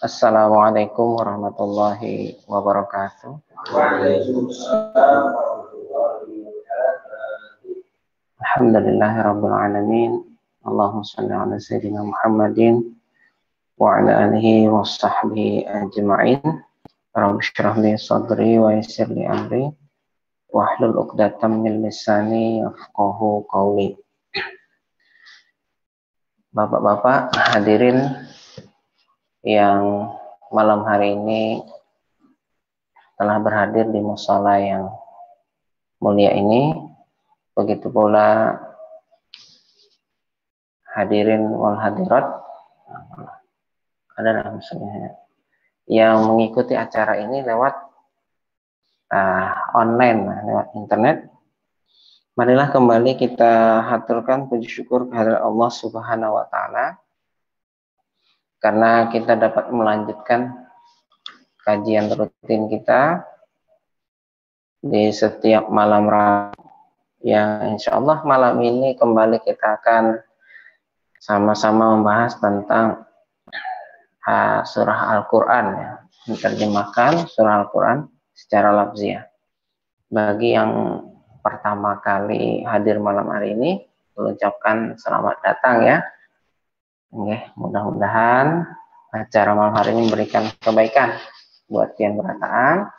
Assalamualaikum warahmatullahi wabarakatuh. Alhamdulillahirabbil alamin. Allahumma shalli ala sayyidina Muhammadin wa ala alihi wa sahbihi ajma'in. Rabbi shrah li sadri wa yassir li amri wahlul 'uqdatam min lisani yafqahu qawli. Bapak-bapak hadirin yang malam hari ini telah berhadir di musala yang mulia ini, begitu pula hadirin wal hadirat ada misalnya yang mengikuti acara ini lewat online, lewat internet. Marilah kembali kita haturkan puji syukur kehadirat Allah Subhanahu wa taala karena kita dapat melanjutkan kajian rutin kita di setiap malam Rabu yang insya Allah malam ini kembali kita akan sama-sama membahas tentang surah Al-Quran, ya, menerjemahkan surah Al-Quran secara lafziah. Bagi yang pertama kali hadir malam hari ini, mengucapkan selamat datang ya. Mudah-mudahan acara malam hari ini memberikan kebaikan buat yang berataan,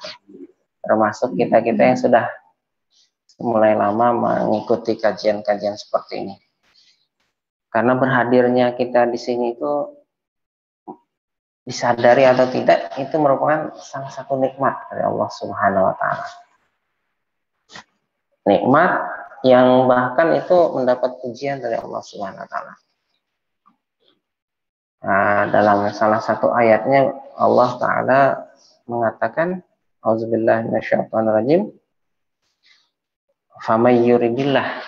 termasuk kita-kita yang sudah mulai lama mengikuti kajian-kajian seperti ini. Karena berhadirnya kita di sini itu disadari atau tidak, itu merupakan salah satu nikmat dari Allah Subhanahu wa taala. Nikmat yang bahkan itu mendapat pujian dari Allah Subhanahu wa taala. Dalam salah satu ayatnya Allah taala mengatakan, auzubillahi minasyaitonirrajim, faman yuridillah,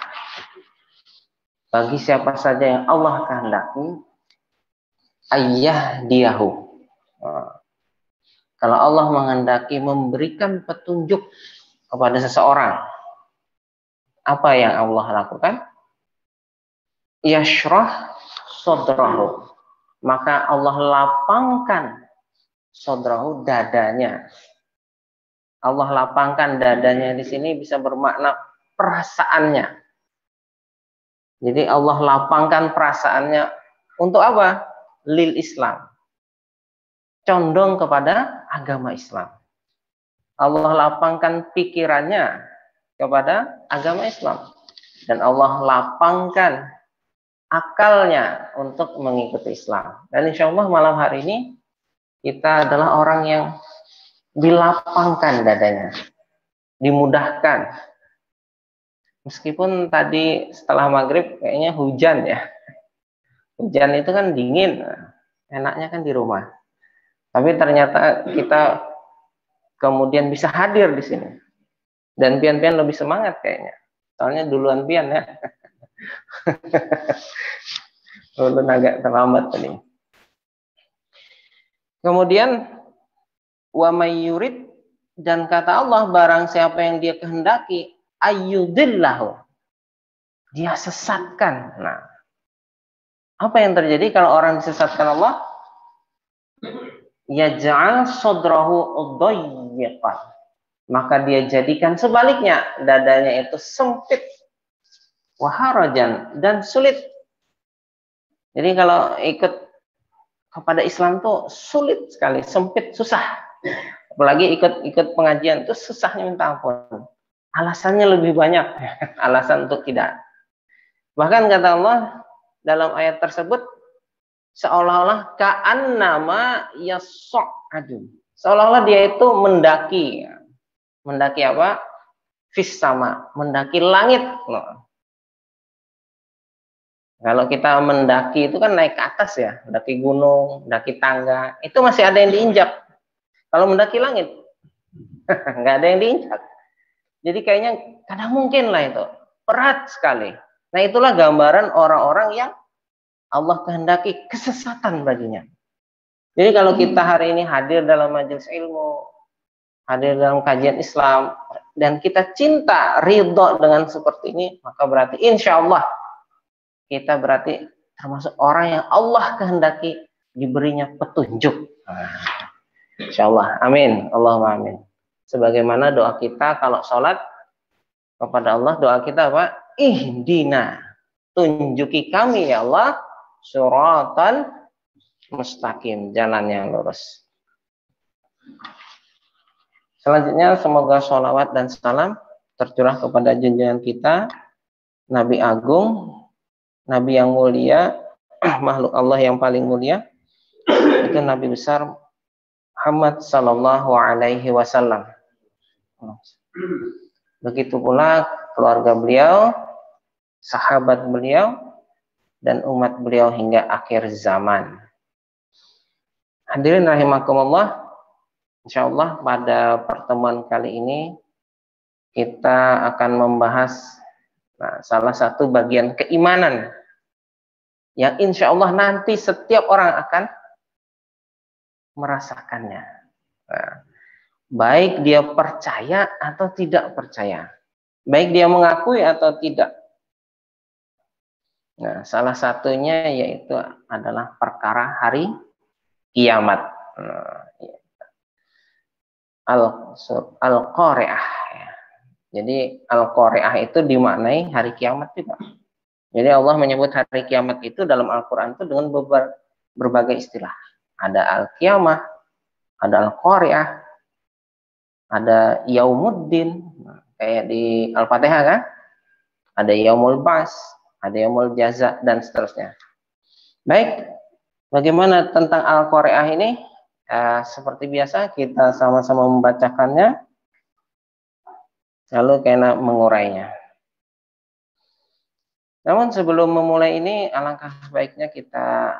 bagi siapa saja yang Allah kehendaki, ayyahdiyahu, kalau Allah menghendaki memberikan petunjuk kepada seseorang, apa yang Allah lakukan? Yashrah sodrahu, maka Allah lapangkan sodrahu, dadanya. Allah lapangkan dadanya di sini bisa bermakna perasaannya. Jadi Allah lapangkan perasaannya untuk apa? Lil Islam, condong kepada agama Islam. Allah lapangkan pikirannya kepada agama Islam, dan Allah lapangkan akalnya untuk mengikuti Islam. Dan insya Allah malam hari ini kita adalah orang yang dilapangkan dadanya, dimudahkan. Meskipun tadi setelah maghrib kayaknya hujan ya. Hujan itu kan dingin, enaknya kan di rumah. Tapi ternyata kita kemudian bisa hadir di sini. Dan pian-pian lebih semangat kayaknya. Soalnya duluan pian ya. Ulun agak terlambat tadi. Kemudian wa may yurid, dan kata Allah, barang siapa yang dia kehendaki, ayyudillahu, dia sesatkan. Nah, apa yang terjadi kalau orang disesatkan Allah? Yaj'al sodrahu udayyiqan, maka dia jadikan sebaliknya, dadanya itu sempit, waharajan, dan sulit. Jadi kalau ikut kepada Islam tuh sulit sekali, sempit, susah. Apalagi ikut pengajian itu susahnya minta ampun. Alasannya lebih banyak, alasan untuk tidak. Bahkan kata Allah dalam ayat tersebut, seolah-olah ka'annama yas'adu, seolah-olah dia itu mendaki. Mendaki apa? Fis sama, mendaki langit. Kalau kita mendaki itu kan naik ke atas ya, mendaki gunung, mendaki tangga, itu masih ada yang diinjak. Kalau mendaki langit, nggak ada yang diinjak. Jadi kayaknya kadang mungkin lah itu, berat sekali. Nah itulah gambaran orang-orang yang Allah kehendaki kesesatan baginya. Jadi kalau kita hari ini hadir dalam majelis ilmu, hadir dalam kajian Islam, dan kita cinta, ridho dengan seperti ini, maka berarti insya Allah kita berarti termasuk orang yang Allah kehendaki diberinya petunjuk. Insya Allah, amin, Allahumma amin. Sebagaimana doa kita kalau sholat kepada Allah, doa kita apa? Ihdina, tunjuki kami ya Allah, suratan mustaqim, jalan yang lurus. Selanjutnya semoga sholawat dan salam tercurah kepada junjungan kita, Nabi Agung, Nabi yang mulia, makhluk Allah yang paling mulia, itu Nabi besar Muhammad Sallallahu Alaihi Wasallam. Begitu pula keluarga beliau, sahabat beliau, dan umat beliau hingga akhir zaman. Hadirin rahimakumullah, insyaallah pada pertemuan kali ini kita akan membahas salah satu bagian keimanan yang insyaallah nanti setiap orang akan merasakannya. Baik dia percaya atau tidak percaya, baik dia mengakui atau tidak. Nah, salah satunya yaitu adalah perkara hari kiamat. Al-Qari'ah. Jadi Al-Qari'ah itu dimaknai hari kiamat juga. Jadi Allah menyebut hari kiamat itu dalam Al-Quran itu dengan berbagai istilah. Ada Al-Qiyamah, ada Al-Qari'ah, ada Yaumuddin, kayak di Al-Fatihah kan? Ada Yaumul Bas, ada Yaumul Jaza, dan seterusnya. Baik, bagaimana tentang Al-Qari'ah ini? Seperti biasa kita sama-sama membacakannya, lalu kena mengurainya. Namun sebelum memulai ini, alangkah baiknya kita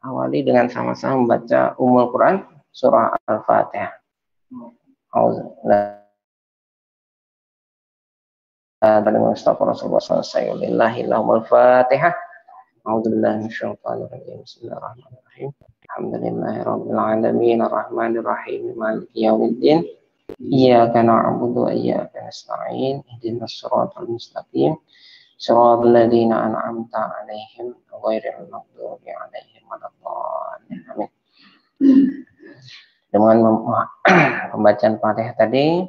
awali dengan sama-sama membaca Ummul Quran, surah Al-Fatihah. Al-Fatihah. A'udzubillahi minasyaitonir rajim. Bismillahirrahmanirrahim. Alhamdulillahirabbil alamin arrahmanir rahim maliki yaumiddin. Iyyaka na'budu wa iyyaka nasta'in. Ihdinas siratal mustaqim. Shiratal ladzina an'amta 'alaihim ghairil maghdubi 'alaihim waladdallin. Amin. Dengan pembacaan Fatihah tadi,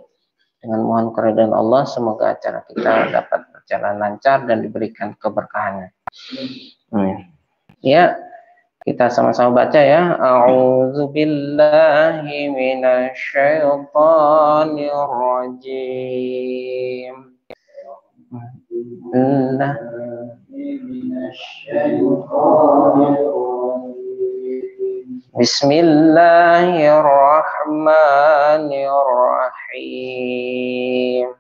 dengan mohon keridhaan Allah, semoga acara kita dapat berjalan lancar dan diberikan keberkahannya. Ya, kita sama-sama baca ya. A'udzubillahi minasyaitonir rajim. Bismillahirrahmanirrahim.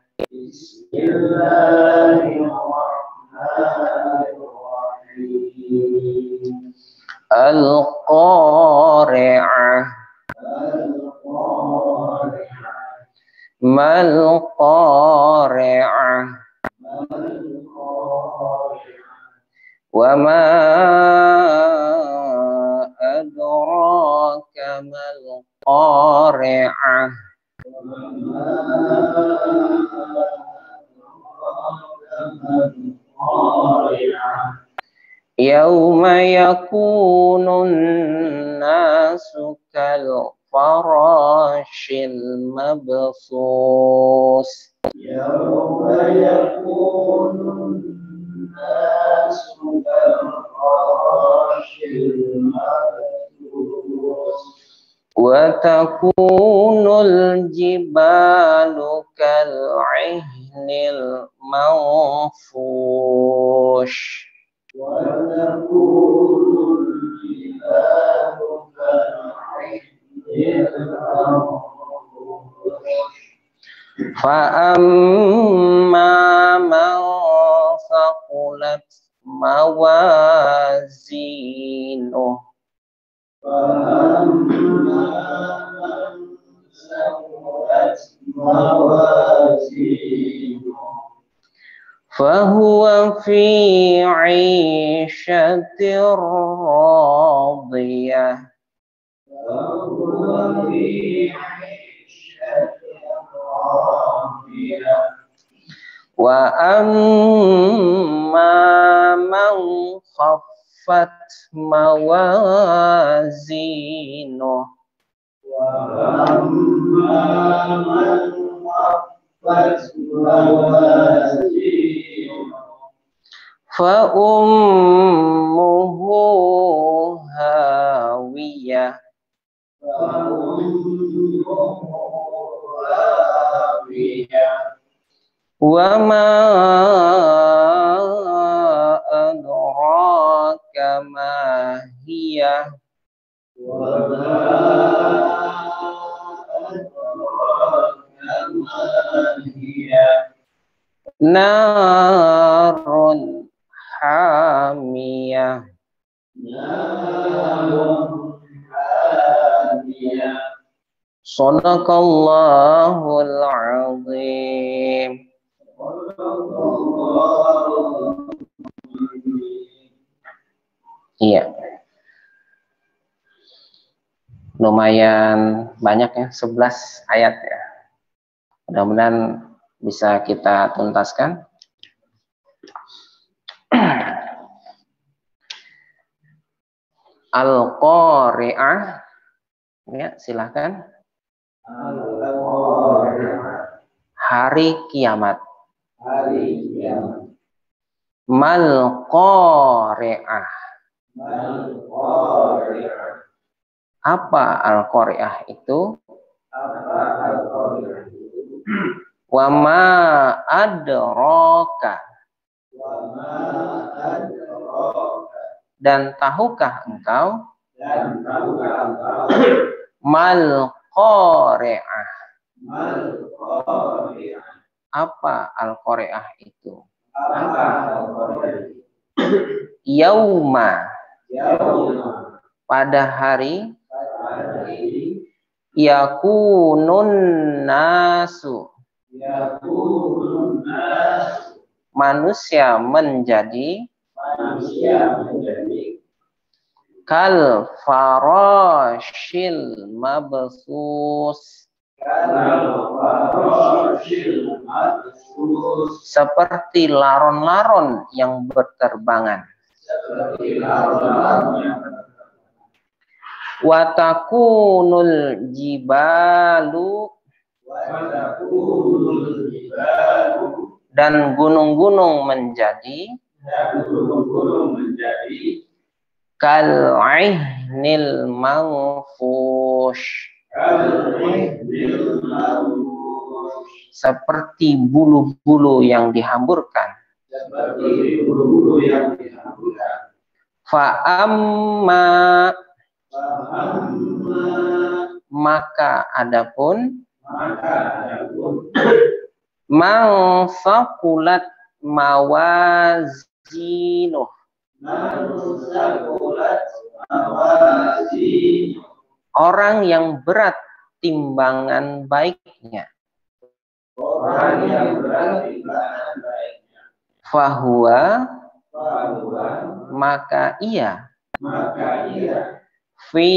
Al-Qari'ah. Mal-Qari'ah. Wa ma adraka mal-Qari'ah. Yauma yakunun nasu kal farashil mabthus. Yauma yakunun nasu kal farashil mabthus. Wa takunul jibalu kal 'ihnil manfush. Fa'amma man saqulat mawazinuh. Fahuwa fi 'ishatir radiyah. Wa amma man mawazinuh fa ummuhu hawiyah wa ma adraka ma hiya narun hamiyah Shadaqallahul azim. Iya. Lumayan banyak ya, 11 ayat ya. Mudah-mudahan bisa kita tuntaskan. Al-Qari'ah. Ya, silakan. Hari kiamat. Mal Qari'ah. Apa Al-Qari'ah itu? Wa ma adraka. Dan tahukah engkau? Mal Qari'ah. Apa Al-Qari'ah itu? Yauma. Pada hari yakunun nasu. Manusia menjadi kal farashil mabsus. Seperti laron-laron yang berterbangan. Watakunul jibalu. Dan gunung-gunung menjadi kal'ihnil manfush. Seperti bulu-bulu yang dihamburkan. Fa'amma. Maka adapun mang saqulat mawazinuh. Orang yang berat timbangan baiknya. Fahuwa. Maka ia. Fi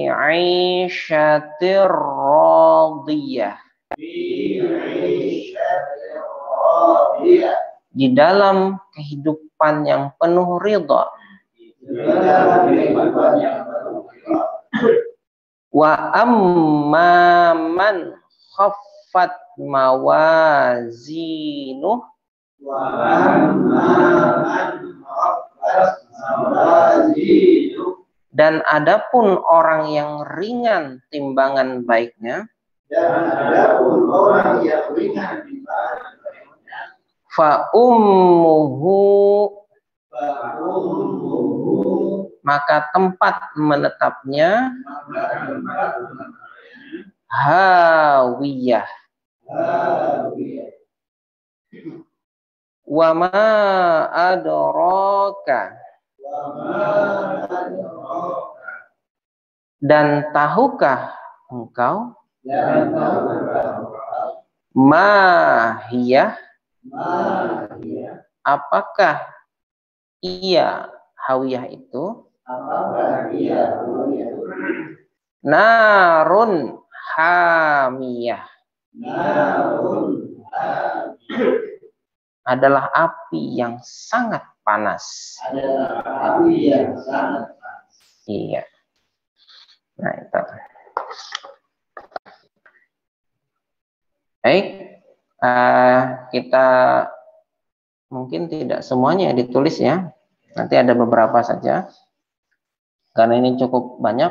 'ishatir radiyah. Di dalam kehidupan yang penuh ridha. Wa amma man khaffat mawazinuh. Dan adapun orang yang ringan timbangan baiknya. Fa ummuhu. Maka tempat menetapnya hawiyah. Wa ma adraka. Dan tahukah engkau? Mahiyah. Apakah ia hawiyah itu? Narun hamiyah. Adalah api yang sangat panas. Iya. Nah, itu. Baik, kita mungkin tidak semuanya ditulis ya. Nanti ada beberapa saja. Karena ini cukup banyak.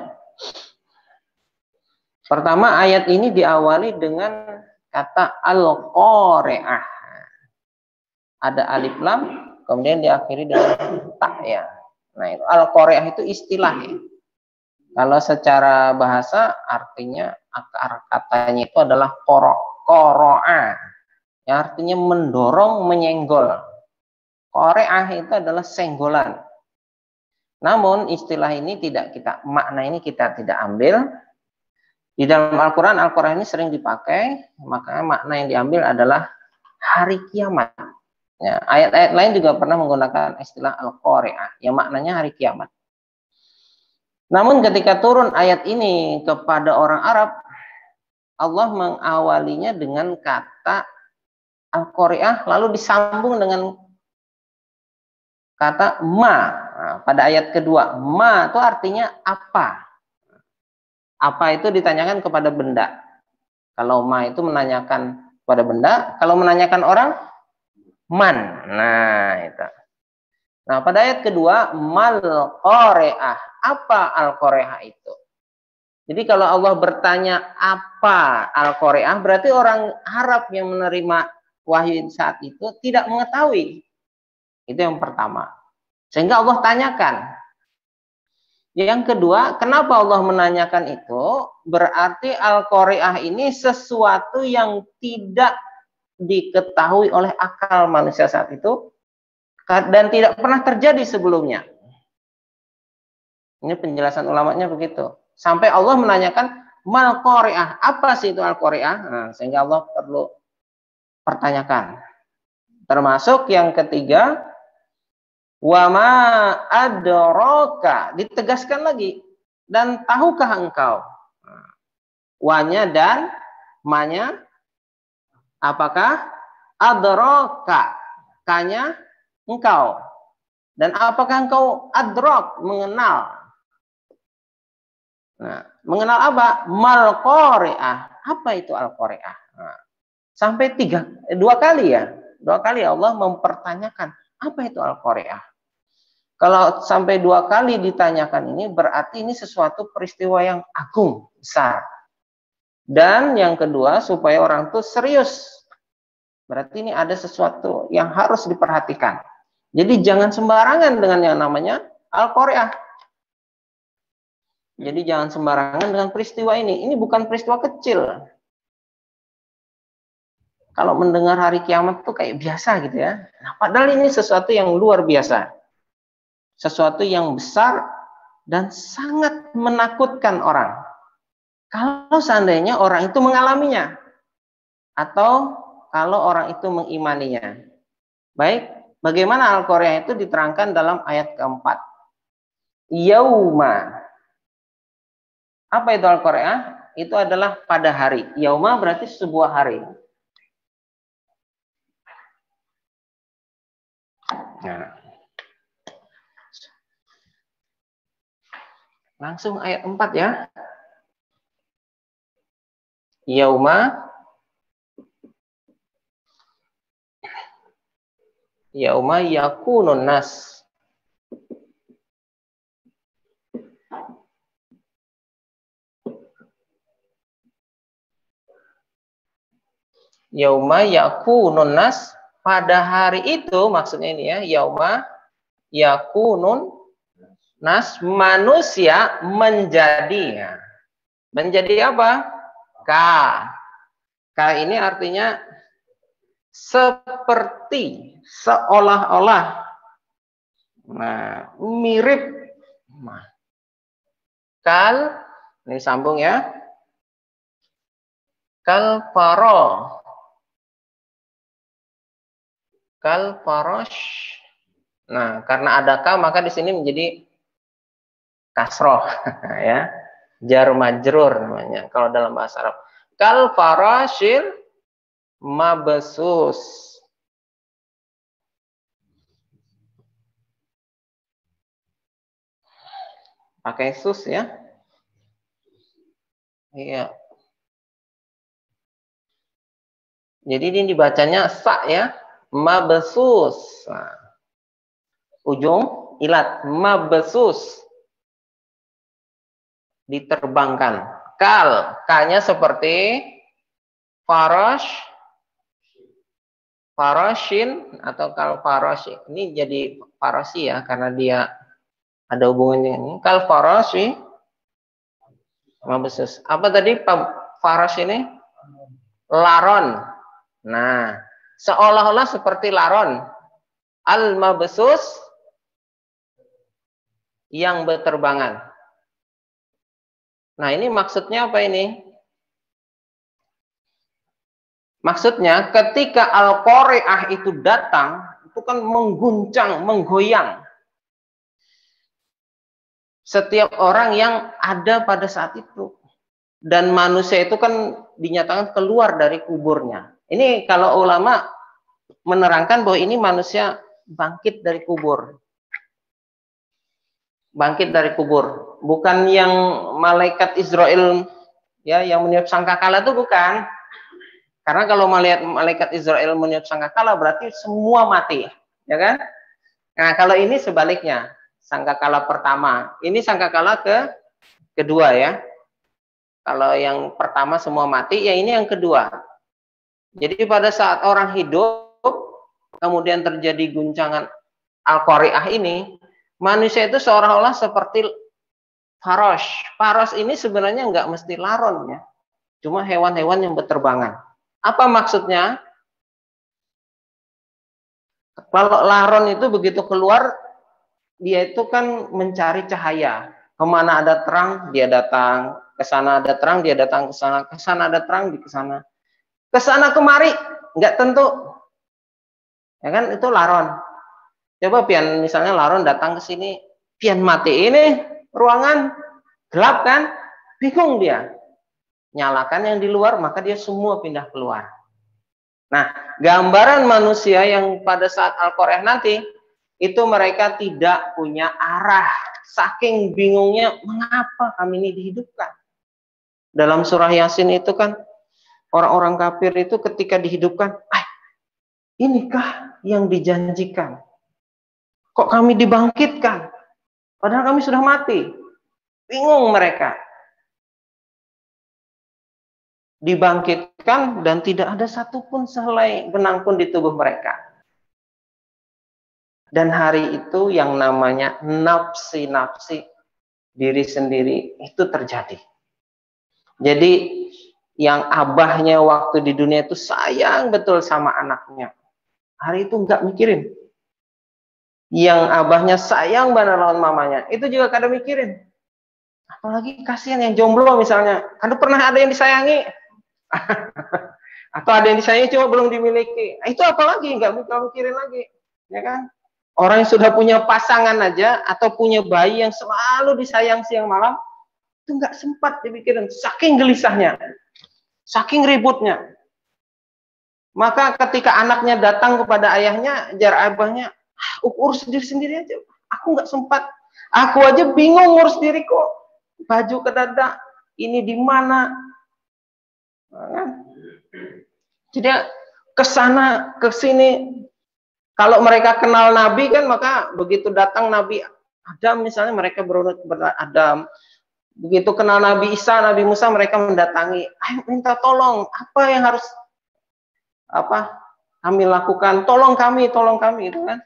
Pertama, ayat ini diawali dengan kata al-qari'ah. Ada alif lam, kemudian diakhiri dengan ta ya. Nah, itu al-qari'ah itu istilah ya. Kalau secara bahasa artinya akar katanya itu adalah qara'a. Yang artinya mendorong, menyenggol. Qari'ah itu adalah senggolan. Namun istilah ini makna ini kita tidak ambil. Di dalam Al-Quran ini sering dipakai, makanya makna yang diambil adalah hari kiamat. Ya, ayat-ayat lain juga pernah menggunakan istilah Al-Qari'ah, yang maknanya hari kiamat. Namun ketika turun ayat ini kepada orang Arab, Allah mengawalinya dengan kata Al-Qari'ah, lalu disambung dengan kata ma. Nah, pada ayat kedua, ma itu artinya apa? Apa itu ditanyakan kepada benda. Kalau ma itu menanyakan kepada benda, kalau menanyakan orang, man. Nah, itu. Nah, pada ayat kedua, mal qari'ah. Apa al-qari'ah itu? Jadi kalau Allah bertanya apa al-qari'ah, berarti orang Arab yang menerima wahyu saat itu tidak mengetahui. Itu yang pertama. Sehingga Allah tanyakan. Yang kedua, kenapa Allah menanyakan itu? Berarti al-qari'ah ini sesuatu yang tidak diketahui oleh akal manusia saat itu dan tidak pernah terjadi sebelumnya. Ini penjelasan ulamanya begitu. Sampai Allah menanyakan mal qari'ah, apa sih itu al-qari'ah? Nah, sehingga Allah perlu pertanyakan. Termasuk yang ketiga, wa ma adraka, ditegaskan lagi, dan tahukah engkau? Wanya dan manya, apakah? Adraka, kanya engkau. Dan apakah engkau adrok, mengenal? Nah, mengenal apa? Mal qari'ah. Apa itu al-qari'ah? Nah, sampai dua kali ya. Dua kali Allah mempertanyakan, apa itu al-qari'ah? Kalau sampai dua kali ditanyakan ini, berarti ini sesuatu peristiwa yang agung, besar. Dan yang kedua, supaya orang itu serius. Berarti ini ada sesuatu yang harus diperhatikan. Jadi jangan sembarangan dengan yang namanya al-qari'ah. Jadi jangan sembarangan dengan peristiwa ini. Ini bukan peristiwa kecil. Kalau mendengar hari kiamat itu kayak biasa gitu ya. Nah, padahal ini sesuatu yang luar biasa. Sesuatu yang besar dan sangat menakutkan orang. Kalau seandainya orang itu mengalaminya. Atau kalau orang itu mengimaninya. Baik, bagaimana al-qari'ah itu diterangkan dalam ayat keempat. Yauma. Apa itu al-qari'ah? Itu adalah pada hari. Yauma berarti sebuah hari. Nah. Langsung ayat 4 ya. Yauma yakunun nas. Yauma yakunun nas, pada hari itu, maksudnya ini ya, yauma yakunun nas, manusia menjadi. Menjadi apa? Ka ini artinya seperti, seolah-olah. Nah, mirip. Kal, ini sambung ya. Kal faro. Kal farosh. Nah, karena ada ka maka di sini menjadi kasroh ya. Jar majrur namanya kalau dalam bahasa Arab. Kal farashil mabsus. Pakai sus ya. Iya. Jadi ini dibacanya sa ya. Mabsus. Nah, ujung ilat. Mabsus. Diterbangkan. Kal. K-nya seperti farash. Farashin atau kal farashi. Ini jadi farasi ya. Karena dia ada hubungannya ini. Kal farashi. Mabsus. Apa tadi farash ini? Laron. Nah, seolah-olah seperti laron. Al-mabsus yang berterbangan. Nah, ini maksudnya apa ini? Maksudnya ketika Al-Qari'ah itu datang, itu kan mengguncang, menggoyang setiap orang yang ada pada saat itu. Dan manusia itu kan dinyatakan keluar dari kuburnya. Ini kalau ulama menerangkan bahwa ini manusia bangkit dari kubur. Bangkit dari kubur. Bukan yang malaikat Israel ya yang meniup sangkakala itu bukan. Karena kalau melihat malaikat Israel meniup sangkakala berarti semua mati, ya kan? Nah, kalau ini sebaliknya, sangkakala pertama. Ini sangkakala kedua ya. Kalau yang pertama semua mati, ya ini yang kedua. Jadi pada saat orang hidup, kemudian terjadi guncangan Al-Qari'ah ini, manusia itu seolah-olah seperti faros. Faros ini sebenarnya nggak mesti laron ya. Cuma hewan-hewan yang berterbangan. Apa maksudnya? Kalau laron itu begitu keluar, dia itu kan mencari cahaya. Kemana ada terang, dia datang. Ke sana ada terang, dia datang ke sana. Ke sana ada terang, di ke sana. Ke sana kemari, nggak tentu. Ya kan, itu laron. Coba pian misalnya laron datang ke sini, pian mati ini ruangan gelap kan, bingung dia. Nyalakan yang di luar, maka dia semua pindah keluar. Nah, gambaran manusia yang pada saat Al-Qari'ah nanti, itu mereka tidak punya arah. Saking bingungnya, mengapa kami ini dihidupkan? Dalam surah Yasin itu kan, orang-orang kafir itu ketika dihidupkan, inikah yang dijanjikan? Kok kami dibangkitkan? Padahal kami sudah mati. Bingung mereka. Dibangkitkan dan tidak ada satupun sehelai benang pun di tubuh mereka. Dan hari itu yang namanya nafsi-nafsi diri sendiri itu terjadi. Jadi yang abahnya waktu di dunia itu sayang betul sama anaknya. Hari itu nggak mikirin. Yang abahnya sayang banget lawan mamanya, itu juga kadang mikirin. Apalagi kasihan yang jomblo misalnya. Kan pernah ada yang disayangi. Atau ada yang disayangi cuma belum dimiliki. Itu apalagi nggak mikirin lagi. Ya kan? Orang yang sudah punya pasangan aja atau punya bayi yang selalu disayang siang malam, itu nggak sempat dipikirin, saking gelisahnya, saking ributnya. Maka ketika anaknya datang kepada ayahnya, jar abahnya, urus sendiri aja, aku nggak sempat, aku aja bingung ngurus diriku, baju ke dada, ini di mana? Jadi kesana kesini. Kalau mereka kenal Nabi kan, maka begitu datang Nabi Adam misalnya, mereka berurut Adam. Begitu kenal Nabi Isa, Nabi Musa, mereka mendatangi, ayo minta tolong, apa yang harus kami lakukan, tolong kami itu kan.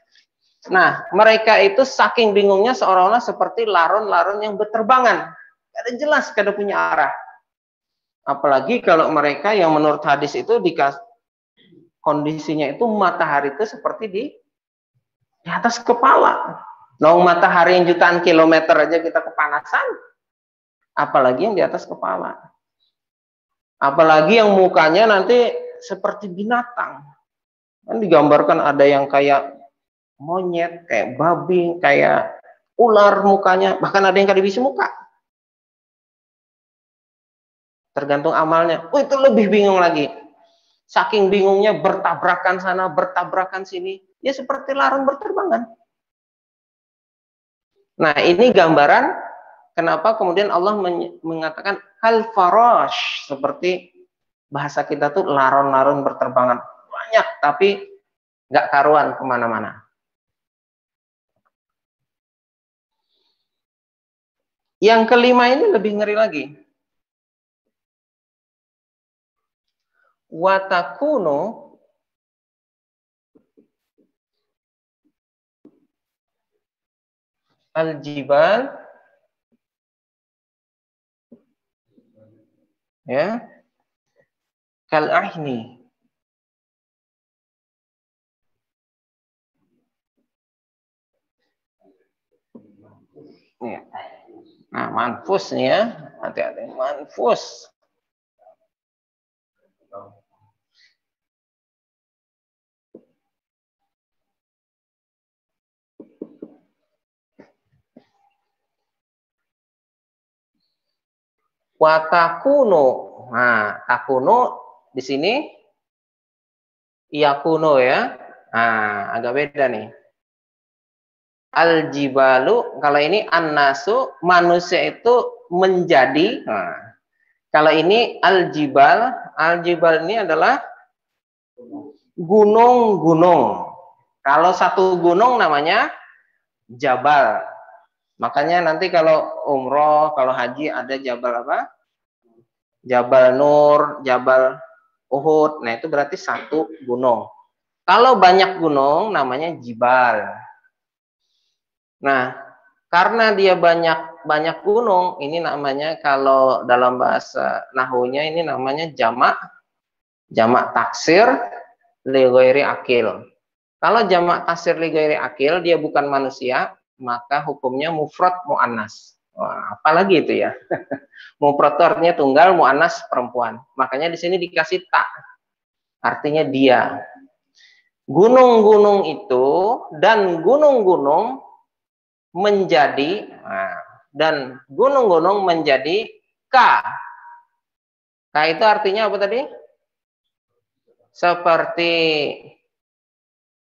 Nah, mereka itu saking bingungnya seolah-olah seperti laron-laron yang berterbangan, gak ada jelas, gak ada punya arah. Apalagi kalau mereka yang menurut hadis itu dikasih kondisinya itu matahari itu seperti di atas kepala. Nah, matahari yang jutaan kilometer aja kita kepanasan, apalagi yang di atas kepala. Apalagi yang mukanya nanti seperti binatang. Kan digambarkan ada yang kayak monyet, kayak babi, kayak ular mukanya, bahkan ada yang kayak bisi muka. Tergantung amalnya. Itu lebih bingung lagi. Saking bingungnya bertabrakan sana, bertabrakan sini. Ya seperti laron berterbangan. Nah, ini gambaran kenapa kemudian Allah mengatakan al-farash, seperti bahasa kita tuh laron-laron berterbangan banyak tapi nggak karuan kemana-mana. Yang kelima ini lebih ngeri lagi. Watakunu al-jibal, ya, kal-ahni. Ya. Nah, manfus nih ya, hati-hati, manfus. Watakunu, nah takunu di sini yakuno ya, nah agak beda nih. Al-jibalu, kalau ini an-nasu, manusia itu menjadi. Nah, kalau ini al-jibal, al-jibal ini adalah gunung-gunung. Kalau satu gunung namanya jabal. Makanya nanti kalau umroh, kalau haji ada jabal apa? Jabal Nur, Jabal Uhud. Nah, itu berarti satu gunung. Kalau banyak gunung namanya jibal. Nah, karena dia banyak gunung, ini namanya kalau dalam bahasa nahwunya ini namanya jamak taksir li ghairi akil. Kalau jamak taksir li ghairi akil, dia bukan manusia, maka hukumnya mufrad muannas. Wah, apalagi itu ya. Mufrad artinya tunggal, muannas perempuan. Makanya di sini dikasih tak. Artinya dia. Gunung-gunung itu dan gunung-gunung menjadi, nah, dan gunung-gunung menjadi K. K itu artinya apa tadi? Seperti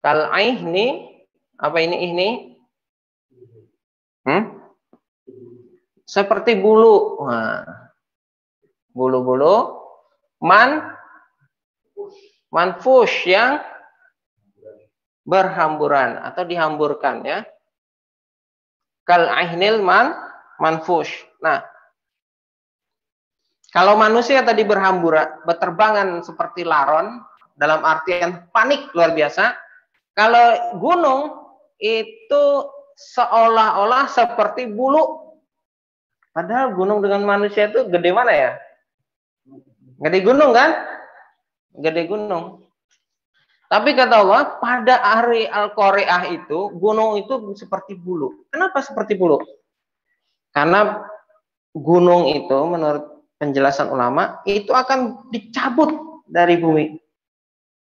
kal ihni, apa ini? Seperti bulu. Nah, bulu-bulu manfush yang berhamburan atau dihamburkan ya. Kal ihnil manfush. Nah, kalau manusia tadi berterbangan seperti laron, dalam artian panik luar biasa. Kalau gunung itu seolah-olah seperti bulu. Padahal gunung dengan manusia itu gede mana ya? Gede gunung kan? Gede gunung. Tapi kata Allah, pada hari Al-Qari'ah itu, gunung itu seperti bulu. Kenapa seperti bulu? Karena gunung itu menurut penjelasan ulama itu akan dicabut dari bumi,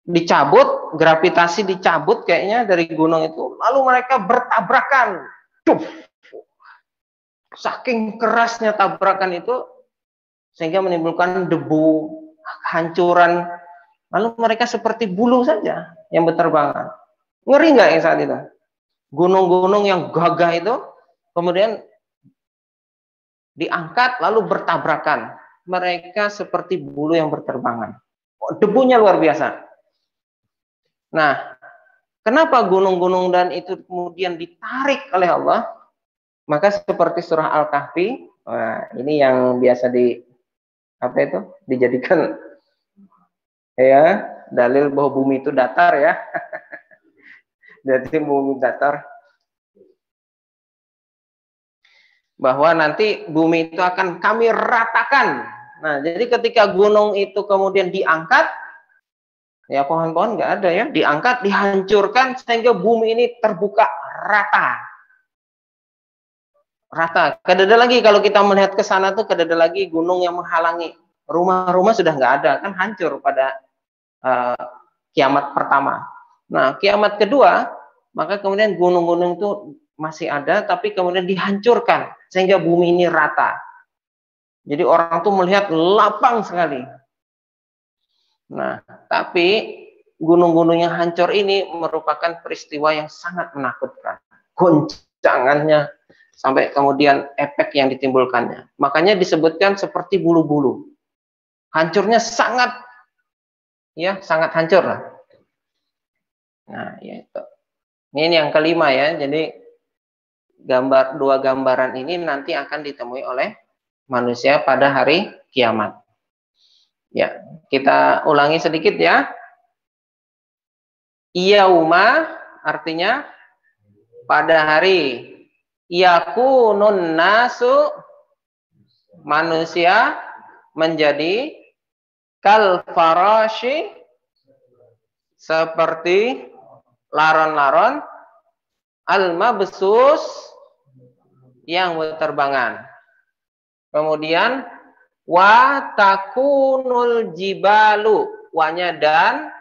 dicabut, gravitasi dicabut kayaknya dari gunung itu, lalu mereka bertabrakan. Saking kerasnya tabrakan itu sehingga menimbulkan debu, hancuran, lalu mereka seperti bulu saja yang berterbangan. Ngeri nggak yang saat itu? Gunung-gunung yang gagah itu kemudian diangkat lalu bertabrakan. Mereka seperti bulu yang berterbangan. Debunya luar biasa. Nah, kenapa gunung-gunung dan itu kemudian ditarik oleh Allah? Maka seperti surah Al-Kahfi, nah, ini yang biasa dijadikan ya dalil bahwa bumi itu datar ya. Jadi bumi datar. Bahwa nanti bumi itu akan kami ratakan. Nah, jadi ketika gunung itu kemudian diangkat, ya pohon-pohon nggak ada ya, diangkat, dihancurkan sehingga bumi ini terbuka rata. Rata. Kedada lagi kalau kita melihat ke sana tuh kedada lagi gunung yang menghalangi. Rumah-rumah sudah nggak ada, kan hancur pada kiamat pertama. Nah, kiamat kedua, maka kemudian gunung-gunung itu masih ada, tapi kemudian dihancurkan sehingga bumi ini rata. Jadi orang tuh melihat lapang sekali. Nah, tapi gunung-gunung yang hancur ini merupakan peristiwa yang sangat menakutkan. Goncangannya sampai kemudian efek yang ditimbulkannya. Makanya disebutkan seperti bulu-bulu. Hancurnya sangat hancur lah. Nah, ya itu. Ini yang kelima ya. Jadi dua gambaran ini nanti akan ditemui oleh manusia pada hari kiamat. Ya, kita ulangi sedikit ya. Yauma artinya pada hari. Yakunun nasu manusia menjadi kal farashi seperti laron-laron al-mabsus yang berterbangan. Kemudian wa takunul jibalu, wanya dan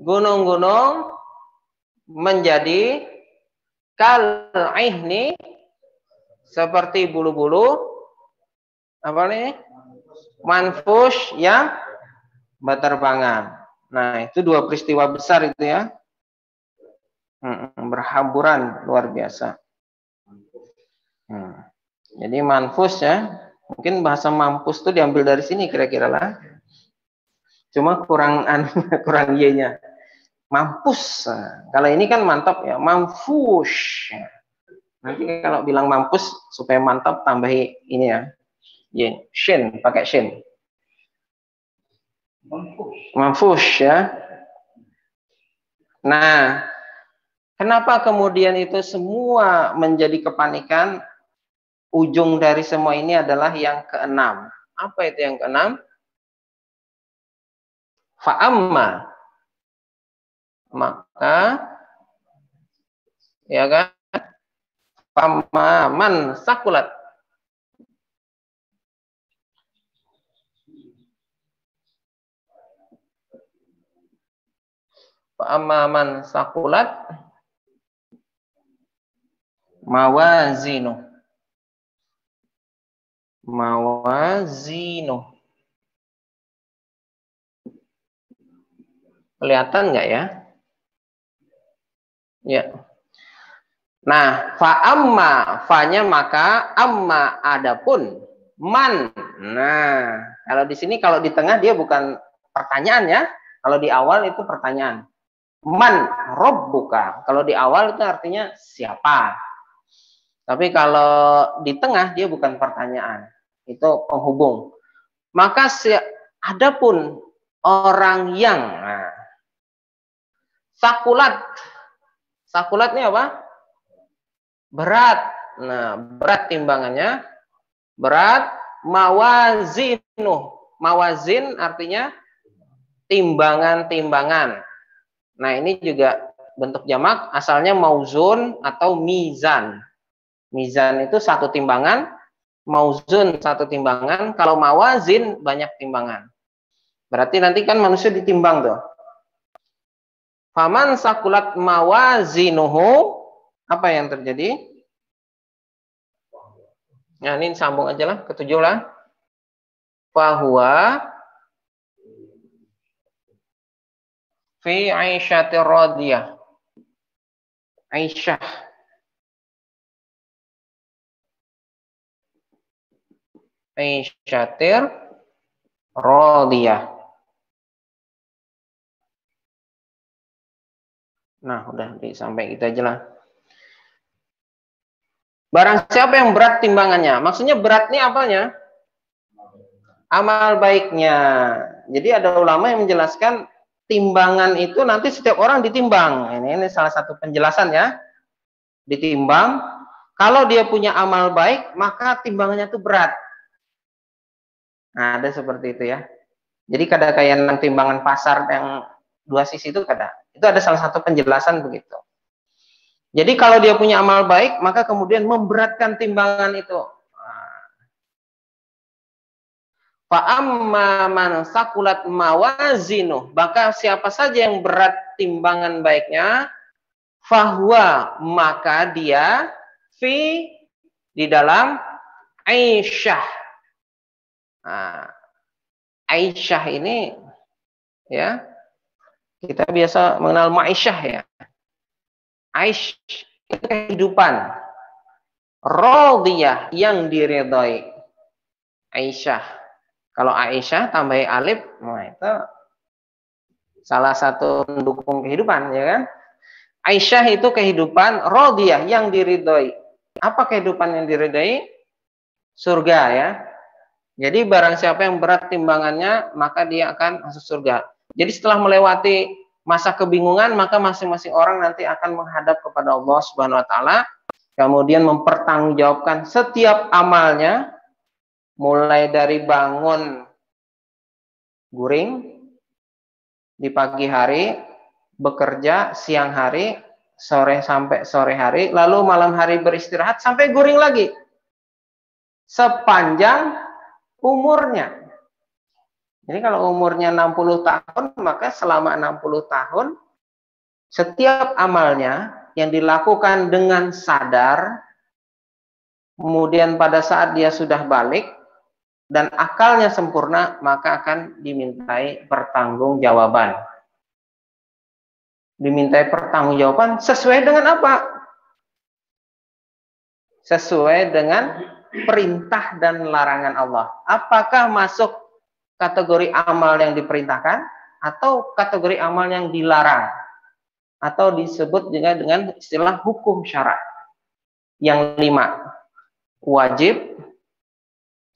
gunung-gunung menjadi kal ihni seperti bulu-bulu apa nih? Manfush yang berterbangan. Nah, itu dua peristiwa besar itu ya. Berhamburan luar biasa. Jadi manfus ya. Mungkin bahasa mampus itu diambil dari sini kira-kira lah. Cuma kurang y-nya. Mampus. Nah, kalau ini kan mantap ya, mamfush. Nanti kalau bilang mampus supaya mantap tambahi ini ya. Shin, pakai shin. Mamfush ya. Nah, kenapa kemudian itu semua menjadi kepanikan? Ujung dari semua ini adalah yang keenam. Apa itu yang keenam? Fa'amma, maka ya kan, fa'amma man sakulat, fa'amma man sakulat mawazinu, kelihatan nggak ya? Ya. Nah, fa'amma, fa-nya maka, amma adapun, man. Nah, kalau di sini, kalau di tengah dia bukan pertanyaan ya. Kalau di awal itu pertanyaan. Man rabbuka. Kalau di awal itu artinya siapa. Tapi kalau di tengah dia bukan pertanyaan. Itu penghubung. Maka adapun orang yang sakulat. Sakulat ini apa? Berat. Nah, berat timbangannya. Berat mawazinu. Mawazin artinya timbangan-timbangan. Nah, ini juga bentuk jamak, asalnya mauzun atau mizan. Mizan itu satu timbangan, mauzun satu timbangan, kalau mawazin banyak timbangan. Berarti nanti kan manusia ditimbang tuh. Faman sakulat mawazinuhu, apa yang terjadi? Nah, ini sambung aja lah, ketujuh lah. Fahuwa fi aisyatir radiyah. Aisyah. Aisyatir radiyah. Nah, udah sampai kita aja lah. Barang siapa yang berat timbangannya. Maksudnya berat ini apanya? Amal baiknya. Jadi ada ulama yang menjelaskan timbangan itu nanti setiap orang ditimbang. Ini salah satu penjelasan ya. Ditimbang. Kalau dia punya amal baik, maka timbangannya itu berat. Nah, ada seperti itu ya. Jadi kada kayak timbangan pasar yang dua sisi itu kada. Itu ada salah satu penjelasan begitu. Jadi kalau dia punya amal baik, maka kemudian memberatkan timbangan itu. Fa'amma man sakulat mawazinu, maka siapa saja yang berat timbangan baiknya, fahuwa, maka dia di dalam Aisyah. Nah, Aisyah ini ya, kita biasa mengenal Ma'isyah ya. Aisyah itu kehidupan. Radiyah, yang diridhai. Aisyah. Kalau Aisyah tambahi alif, nah itu salah satu pendukung kehidupan, ya kan? Aisyah itu kehidupan, radiyah, yang diridhai. Apa kehidupan yang diridhai? Surga, ya. Jadi barang siapa yang berat timbangannya, maka dia akan masuk surga. Jadi setelah melewati masa kebingungan, maka masing-masing orang nanti akan menghadap kepada Allah Subhanahu wa taala, kemudian mempertanggungjawabkan setiap amalnya, mulai dari bangun guring di pagi hari, bekerja siang hari, sore sampai sore hari, lalu malam hari beristirahat sampai guring lagi. Sepanjang umurnya. Jadi kalau umurnya 60 tahun, maka selama 60 tahun, setiap amalnya yang dilakukan dengan sadar, kemudian pada saat dia sudah balik, dan akalnya sempurna, maka akan dimintai pertanggungjawaban. Dimintai pertanggungjawaban sesuai dengan apa? Sesuai dengan perintah dan larangan Allah. Apakah masuk kategori amal yang diperintahkan atau kategori amal yang dilarang, atau disebut juga dengan istilah hukum syarak. Yang 5, wajib,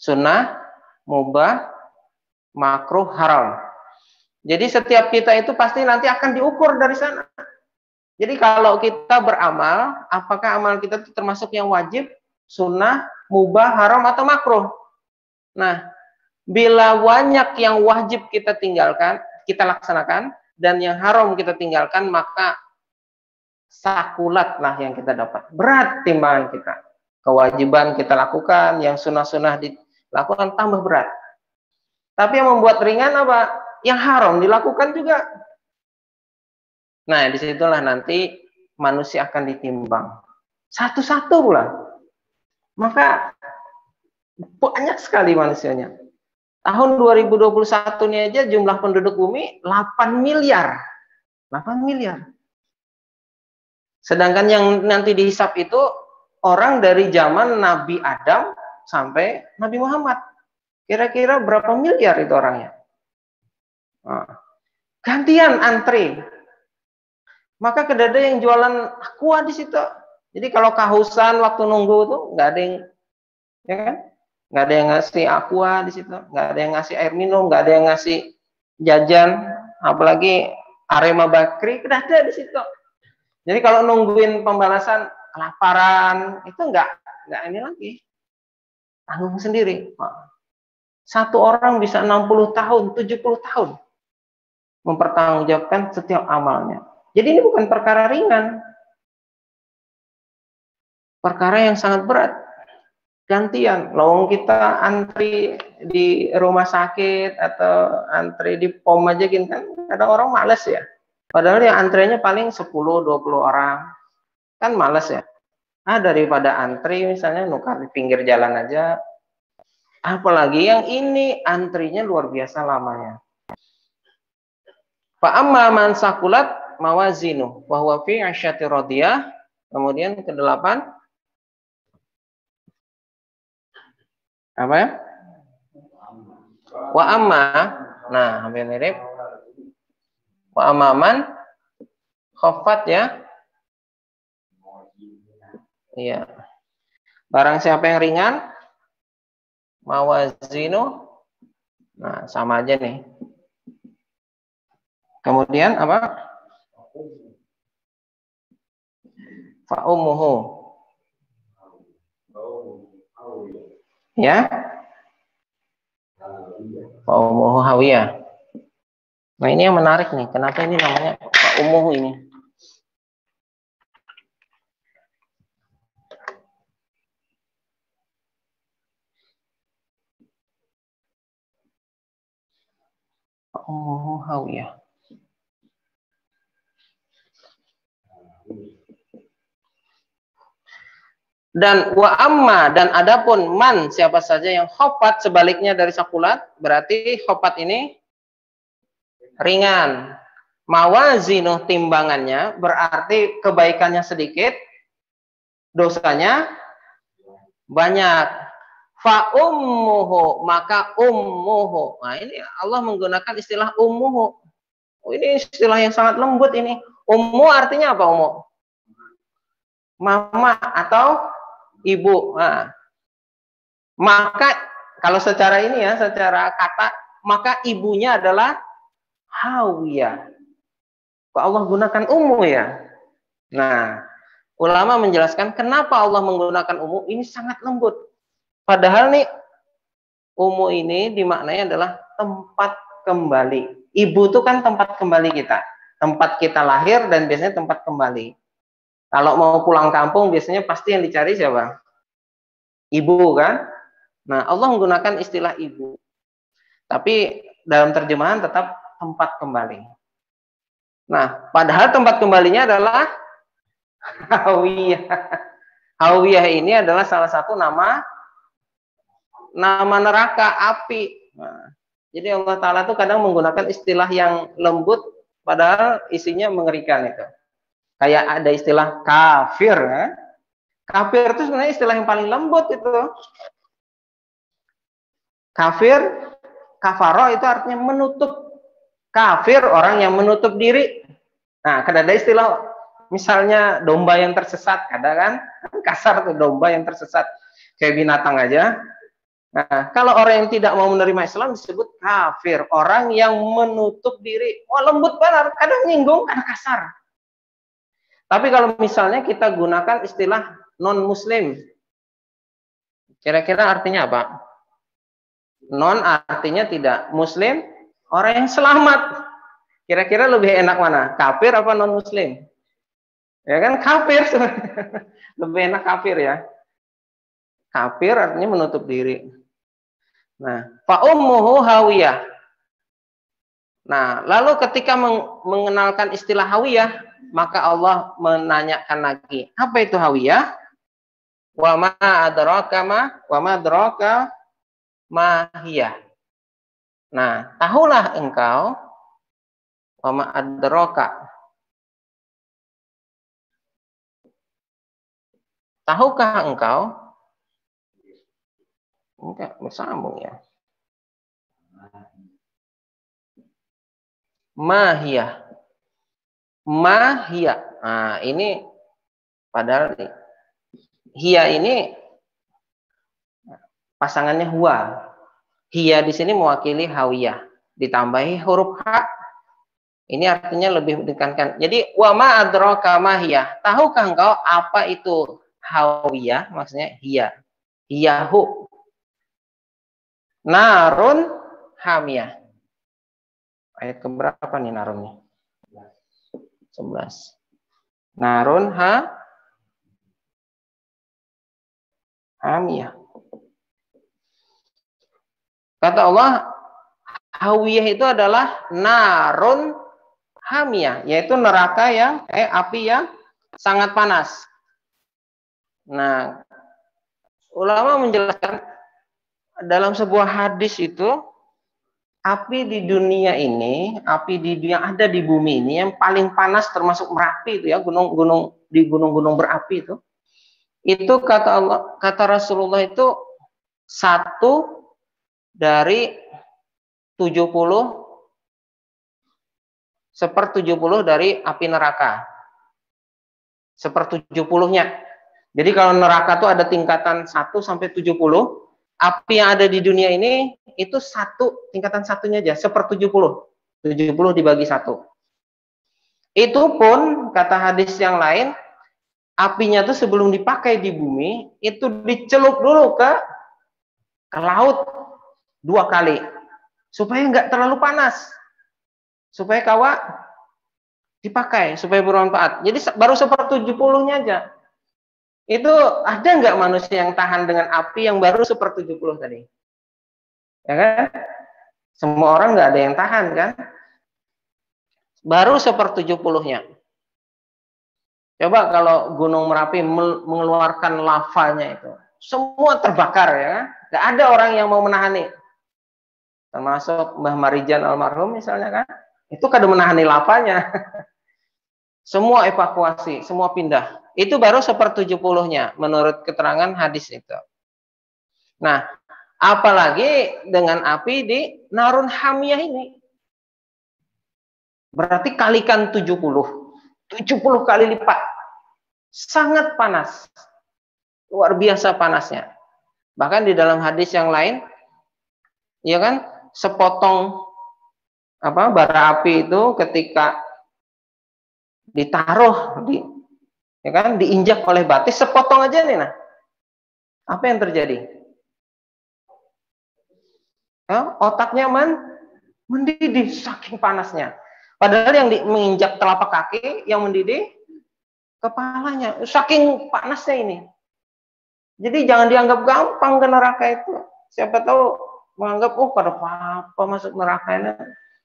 sunnah, mubah, makruh, haram. Jadi setiap kita itu pasti nanti akan diukur dari sana. Jadi kalau kita beramal, apakah amal kita itu termasuk yang wajib, sunnah, mubah, haram, atau makruh? Nah, bila banyak yang wajib kita tinggalkan, kita laksanakan, dan yang haram kita tinggalkan, maka sakulat lah yang kita dapat. Berat timbangan kita. Kewajiban kita lakukan, yang sunnah-sunnah dilakukan tambah berat. Tapi yang membuat ringan apa? Yang haram dilakukan juga. Nah, disitulah nanti manusia akan ditimbang. Satu-satu pula. Maka banyak sekali manusianya. Tahun 2021 ini aja jumlah penduduk bumi 8 miliar. 8 miliar. Sedangkan yang nanti dihisap itu orang dari zaman Nabi Adam sampai Nabi Muhammad. Kira-kira berapa miliar itu orangnya? Gantian antri. Maka kedada yang jualan aqua di situ. Jadi kalau kehausan waktu nunggu tuh nggak ada yang, ya kan? Nggak ada yang ngasih aqua di situ, nggak ada yang ngasih air minum, nggak ada yang ngasih jajan, apalagi Arema Bakri, udah ada di situ. Jadi kalau nungguin pembalasan kelaparan itu nggak ini lagi, tanggung sendiri. Satu orang bisa 60 tahun, 70 tahun mempertanggungjawabkan setiap amalnya. Jadi ini bukan perkara ringan, perkara yang sangat berat. Gantian, lawang kita antri di rumah sakit atau antri di POM aja gitu kan, kadang orang males ya. Padahal yang antrinya paling 10-20 orang, kan males ya. Daripada antri misalnya nukar di pinggir jalan aja. Apalagi yang ini antrinya luar biasa lamanya. Fa amma man sakulat mawazinu wa huwa fi 'asyati radiyah. Kemudian ke-8 apa ya? Wa amma, nah hampir mirip. Wa amaman khafat ya. Iya. Barang siapa yang ringan, mawazinu, nah sama aja nih. Kemudian apa? Fa ummuhu. Ya. Fa ummuhu hawiyah. Nah, ini yang menarik nih. Kenapa ini namanya fa ummuhu ini? Fa ummuhu hawiyah. Dan wa amma, dan adapun man, siapa saja yang khofat, sebaliknya dari sakulat, berarti khofat ini ringan. Mawazinu, timbangannya, berarti kebaikannya sedikit, dosanya banyak. Fa ummuhu, maka ummuhu. Nah, ini Allah menggunakan istilah ummuhu. Oh, ini istilah yang sangat lembut ini. Ummu artinya apa ummu? Mama atau ibu. Nah, maka kalau secara ini ya, secara kata, maka ibunya adalah Hawiyah. Kok Allah gunakan ummu ya? Nah, ulama menjelaskan kenapa Allah menggunakan ummu, ini sangat lembut. Padahal nih ummu ini dimaknai adalah tempat kembali. Ibu itu kan tempat kembali kita. Tempat kita lahir dan biasanya tempat kembali. Kalau mau pulang kampung biasanya pasti yang dicari siapa? Ibu kan? Nah, Allah menggunakan istilah ibu. Tapi dalam terjemahan tetap tempat kembali. Nah, padahal tempat kembalinya adalah Hawiyah. Hawiyah ini adalah salah satu nama neraka, api. Nah, jadi Allah Ta'ala tuh kadang menggunakan istilah yang lembut, padahal isinya mengerikan itu. Kayak ada istilah kafir. Ya. Kafir itu sebenarnya istilah yang paling lembut itu. Kafir, kafaro itu artinya menutup. Kafir orang yang menutup diri. Nah, kadang ada istilah misalnya domba yang tersesat, kadang kan kasar tuh domba yang tersesat kayak binatang aja. Nah, kalau orang yang tidak mau menerima Islam disebut kafir, orang yang menutup diri. Wah, lembut banget, kadang nyinggung, kadang kasar. Tapi kalau misalnya kita gunakan istilah non-muslim, kira-kira artinya apa? Non artinya tidak, muslim orang yang selamat. Kira-kira lebih enak mana? Kafir apa non-muslim? Ya kan kafir. Lebih enak kafir ya. Kafir artinya menutup diri. Nah, fa ummuhu hawiyah. Nah, lalu ketika mengenalkan istilah hawiyah, maka Allah menanyakan lagi, apa itu hawiyah? Wa ma adraka ma hiya. Nah, tahulah engkau wa ma adraka. Tahukah engkau? Enggak bersambung ya. Mahiyah. Mahiyah. Nah, ini padahal hiya ini pasangannya huwa. Hiya di sini mewakili hawiyah. Ditambahi huruf H. Ini artinya lebih menekankan. Jadi wa ma adraka mahiyah. Tahukah engkau apa itu hawiyah? Maksudnya hiya. Hiyahu. Narun hamiyah. Ayat keberapa nih narunnya? 11. Narun hamiyah. Kata Allah, hawiyah itu adalah narun hamiyah, yaitu neraka yang api yang sangat panas. Nah, ulama menjelaskan dalam sebuah hadis itu api di dunia ini, api yang ada di bumi ini yang paling panas termasuk Merapi itu ya, gunung-gunung berapi itu. Itu kata Allah, kata Rasulullah itu 1 dari 70 1/70 dari api neraka. 1/70-nya. Jadi kalau neraka itu ada tingkatan 1 sampai 70, api yang ada di dunia ini itu tingkatan satunya aja 1/70. 70 dibagi 1. Itu pun kata hadis yang lain, apinya tuh sebelum dipakai di bumi itu dicelup dulu ke laut 2 kali supaya nggak terlalu panas, supaya dipakai supaya bermanfaat. Jadi baru 1/70-nya aja. Itu ada nggak manusia yang tahan dengan api yang baru 1/70 tadi? Ya kan? Semua orang nggak ada yang tahan kan? Baru 1/70-nya. Coba kalau Gunung Merapi mengeluarkan lavanya itu, semua terbakar ya kan? Nggak ada orang yang mau menahani. Termasuk Mbah Marijan almarhum misalnya kan? Itu kada menahani lavanya. Semua evakuasi, semua pindah. Itu baru 1/70-nya menurut keterangan hadis itu. Nah, apalagi dengan api di narun hamiyah ini. Berarti kalikan 70. 70 kali lipat. Sangat panas. Luar biasa panasnya. Bahkan di dalam hadis yang lain, ya kan, sepotong bara api itu ketika ditaruh ya kan, diinjak oleh batis, sepotong aja nih, nah, apa yang terjadi? Ya, otaknya mendidih saking panasnya. Padahal yang menginjak telapak kaki, yang mendidih kepalanya, saking panasnya ini. Jadi jangan dianggap gampang ke neraka itu. Siapa tahu menganggap, oh pada apa masuk neraka ini,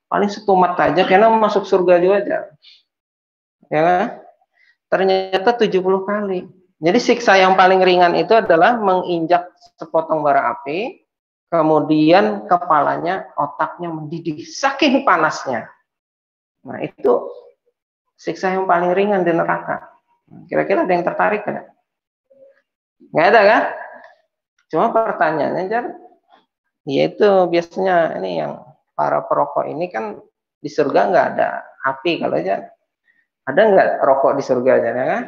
paling setumat aja, karena masuk surga juga aja. Ya kan? Ternyata 70 kali. Jadi siksa yang paling ringan itu adalah menginjak sepotong bara api, kemudian kepalanya, otaknya mendidih, saking panasnya. Nah itu siksa yang paling ringan di neraka. Kira-kira ada yang tertarik kan? Nggak ada kan? Cuma pertanyaannya, Jar, yaitu biasanya ini yang para perokok ini kan di surga nggak ada api kalau aja. Ada nggak rokok di surga aja, ya kan?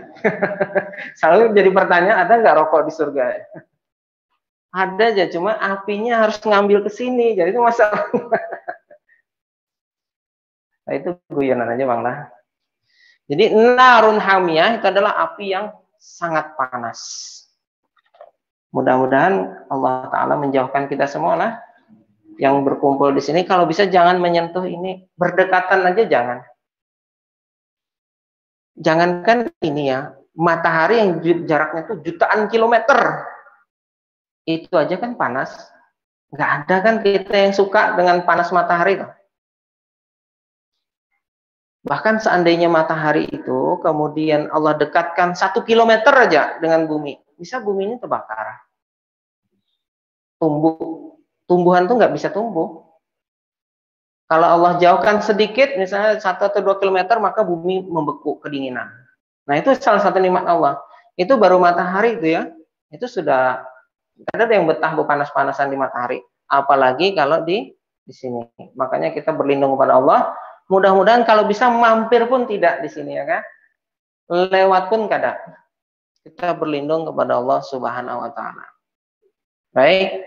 Selalu jadi pertanyaan, ada nggak rokok di surga? Ada aja, cuma apinya harus ngambil ke sini, jadi itu masalah. Nah itu guyonan aja Bang lah. Jadi narun hamiyah itu adalah api yang sangat panas. Mudah-mudahan Allah Ta'ala menjauhkan kita semua lah yang berkumpul di sini. Kalau bisa jangan menyentuh ini, berdekatan aja jangan. Jangankan ini ya, matahari yang jaraknya tuh jutaan kilometer, itu aja kan panas. Nggak ada kan kita yang suka dengan panas matahari tuh. Bahkan seandainya matahari itu kemudian Allah dekatkan 1 kilometer aja dengan bumi, bisa bumi ini terbakar. Tumbuhan tuh nggak bisa tumbuh. Kalau Allah jauhkan sedikit, misalnya 1 atau 2 kilometer, maka bumi membeku kedinginan. Nah itu salah satu nikmat Allah. Itu baru matahari itu ya, itu sudah ada yang betah panas-panasan di matahari. Apalagi kalau di sini. Makanya kita berlindung kepada Allah. Mudah-mudahan kalau bisa mampir pun tidak di sini ya kan. Lewat pun kadang. Kita berlindung kepada Allah Subhanahu wa taala. Baik.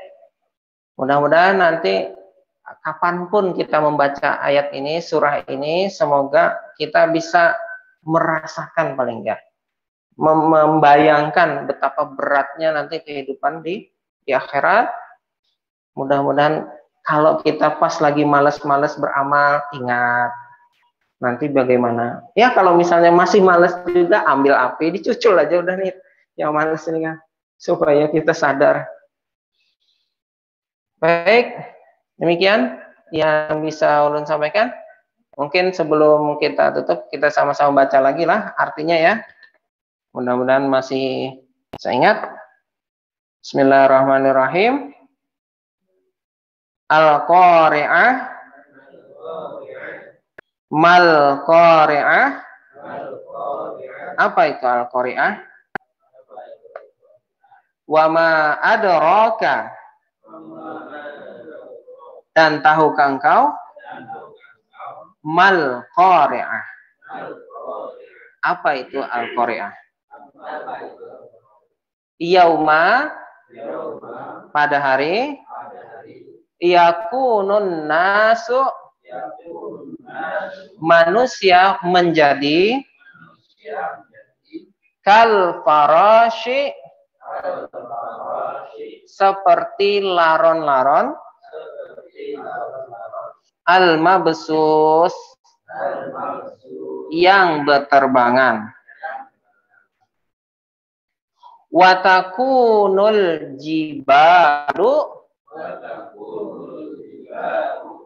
Mudah-mudahan nanti kapanpun kita membaca ayat ini, surah ini, semoga kita bisa merasakan paling enggak, membayangkan betapa beratnya nanti kehidupan di akhirat. Mudah-mudahan kalau kita pas lagi malas-malas beramal, ingat nanti bagaimana. Ya kalau misalnya masih malas juga, ambil api, dicucul aja udah nih yang malas ini kan, supaya kita sadar. Baik, demikian yang bisa ulun sampaikan. Mungkin sebelum kita tutup, kita sama-sama baca lagi lah artinya ya. Mudah-mudahan masih bisa ingat. Bismillahirrahmanirrahim. Al-Qari'ah. Mal-Qari'ah. Apa itu Al-Qari'ah? Wa ma adraka. Dan tahukah engkau Mal-Qari'ah? Apa itu Al-Qari'ah? Yauma, pada hari, yakunun nasu, manusia menjadi, kal farashi, seperti laron-laron, al-mabsus, yang berterbangan, watakunul jibalu,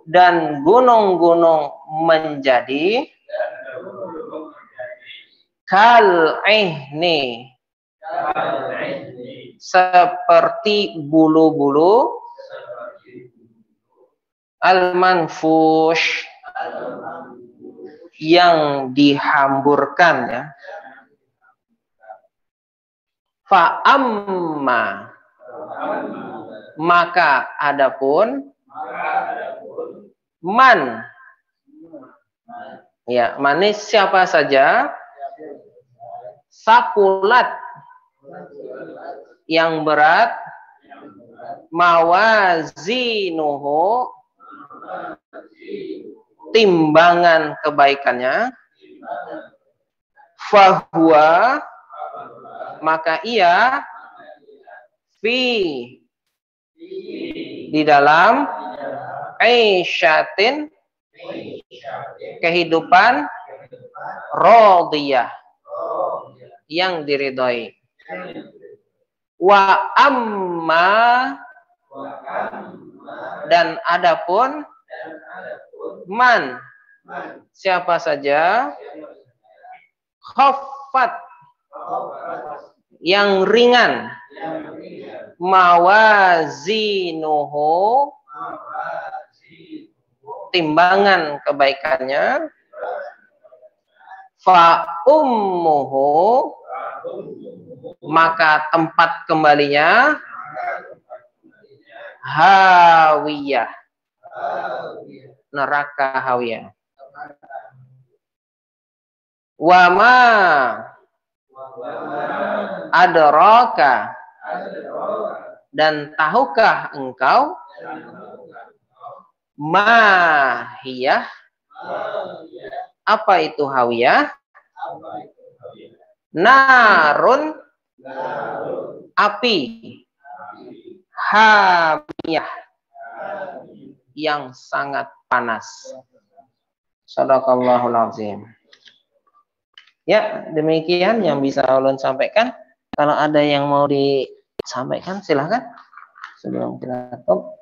dan gunung-gunung menjadi, kal ihni, seperti bulu-bulu, al-manfush, yang dihamburkan ya. Fa amma, Maka adapun man, ya, manis siapa saja, sakulat yang berat, mawazinuhu timbangan kebaikannya, fahuwa maka ia fi di dalam aisyatin kehidupan radiyah yang diridhoi. Wa amma dan adapun man siapa saja khaffat yang ringan mawazinuhu timbangan kebaikannya, fa ummuhu maka tempat kembalinya hawiyah neraka hawiyah. Wa ma adraka dan tahukah engkau mahiyah apa itu hawiyah? Narun api hamiyah yang sangat panas. Shadaqallahul azim. Ya, demikian yang bisa ulun sampaikan. Kalau ada yang mau disampaikan silahkan sebelum kita tutup.